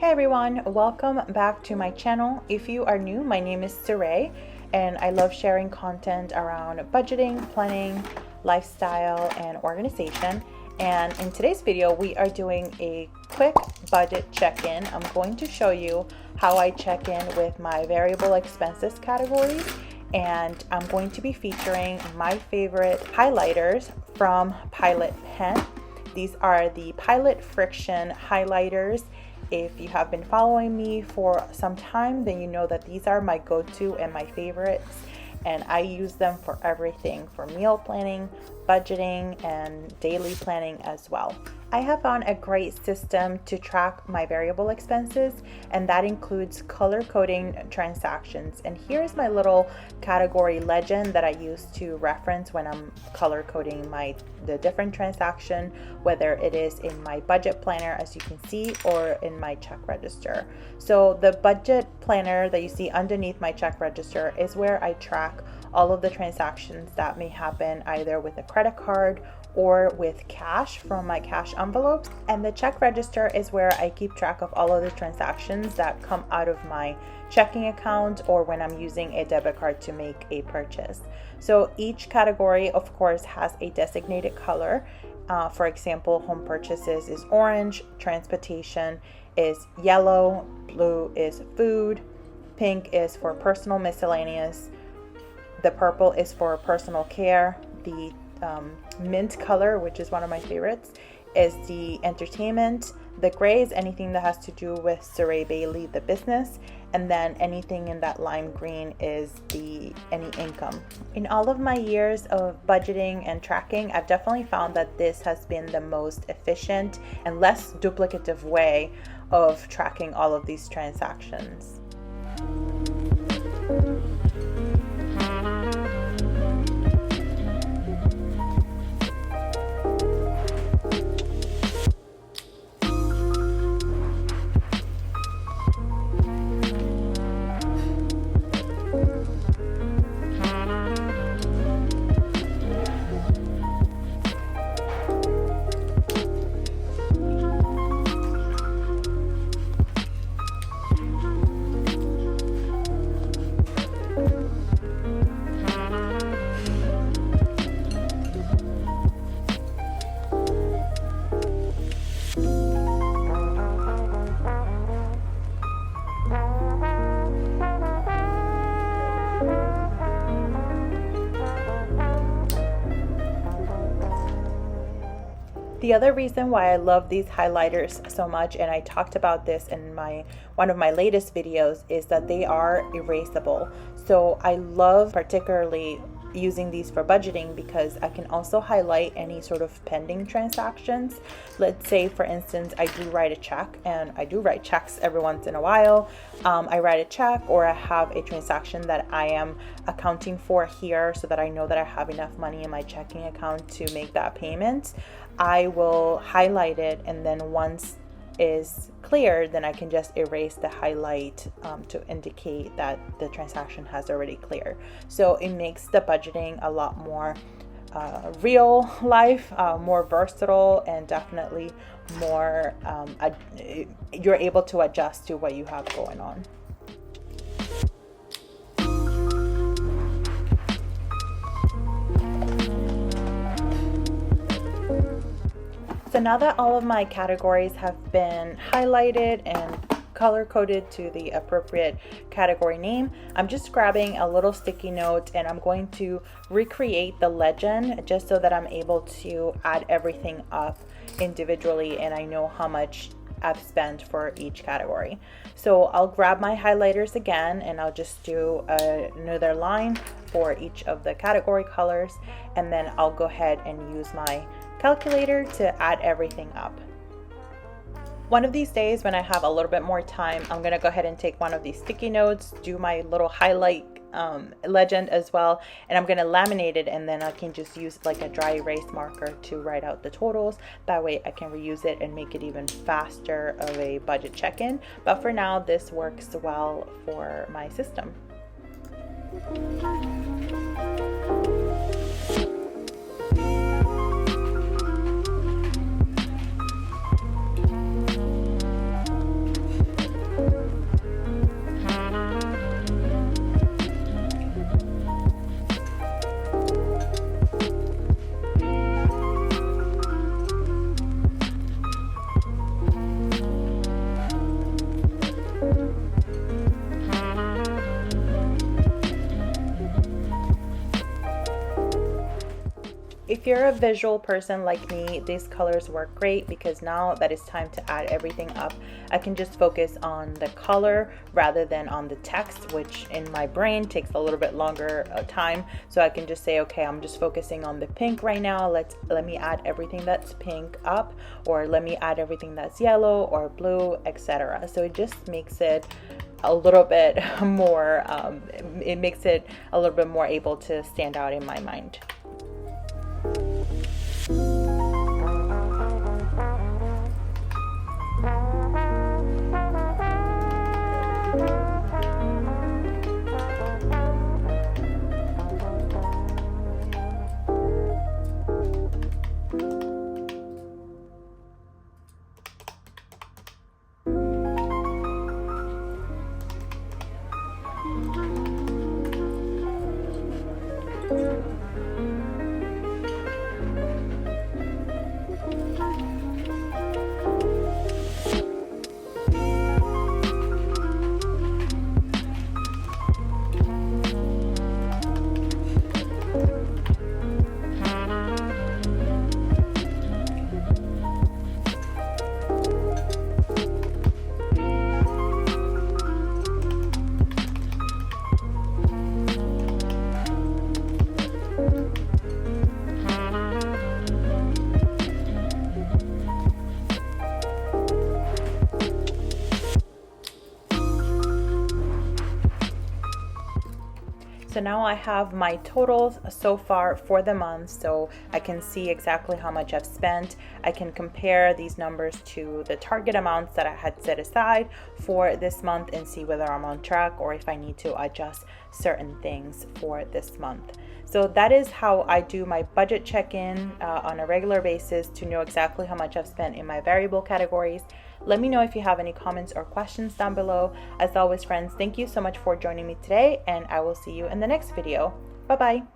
Hey everyone, welcome back to my channel. If you are new, my name is Saray and I love sharing content around budgeting, planning, lifestyle, and organization. And in today's video, we are doing a quick budget check-in. I'm going to show you how I check in with my variable expenses categories, and I'm going to be featuring my favorite highlighters from Pilot Pen. These are the Pilot FriXion highlighters. If you have been following me for some time, then you know that these are my go-to and my favorites, and I use them for everything, for meal planning, budgeting, and daily planning as well. I have found a great system to track my variable expenses, and that includes color coding transactions. And here's my little category legend that I use to reference when I'm color coding the different transaction, whether it is in my budget planner, as you can see, or in my check register. So the budget planner that you see underneath my check register is where I track all of the transactions that may happen either with a credit card or with cash from my cash envelopes. And the check register is where I keep track of all of the transactions that come out of my checking account or when I'm using a debit card to make a purchase. So each category, of course, has a designated color. For example, home purchases is orange, transportation is yellow, blue is food, pink is for personal miscellaneous, the purple is for personal care, the mint color, which is one of my favorites, is the entertainment. The gray is anything that has to do with Saray Bailey, the business, and then anything in that lime green is any income. In all of my years of budgeting and tracking, I've definitely found that this has been the most efficient and less duplicative way of tracking all of these transactions. The other reason why I love these highlighters so much, and I talked about this in one of my latest videos, is that they are erasable. So I love particularly using these for budgeting because I can also highlight any sort of pending transactions. Let's say, for instance, I do write a check, and I do write checks every once in a while. I write a check, or I have a transaction that I am accounting for here so that I know that I have enough money in my checking account to make that payment. I will highlight it, and then once is clear, then I can just erase the highlight to indicate that the transaction has already cleared. So it makes the budgeting a lot more real life, more versatile, and definitely more you're able to adjust to what you have going on. So now that all of my categories have been highlighted and color coded to the appropriate category name, I'm just grabbing a little sticky note and I'm going to recreate the legend just so that I'm able to add everything up individually and I know how much I've spent for each category. So I'll grab my highlighters again and I'll just do another line for each of the category colors, and then I'll go ahead and use my calculator to add everything up. One of these days when I have a little bit more time, I'm gonna go ahead and take one of these sticky notes, do my little highlight legend as well, and I'm gonna laminate it, and then I can just use like a dry erase marker to write out the totals. That way I can reuse it and make it even faster of a budget check-in. But for now, this works well for my system. if you're a visual person like me, these colors work great because now that it's time to add everything up, I can just focus on the color rather than on the text, which in my brain takes a little bit longer time. So I can just say, okay, I'm just focusing on the pink right now. Let me add everything that's pink up, or let me add everything that's yellow or blue, etc. So it just makes it a little bit more, it makes it a little bit more able to stand out in my mind. So now I have my totals so far for the month, so I can see exactly how much I've spent. I can compare these numbers to the target amounts that I had set aside for this month and see whether I'm on track or if I need to adjust certain things for this month. So that is how I do my budget check-in on a regular basis to know exactly how much I've spent in my variable categories. Let me know if you have any comments or questions down below. As always, friends, thank you so much for joining me today, and I will see you in the next video. Bye-bye.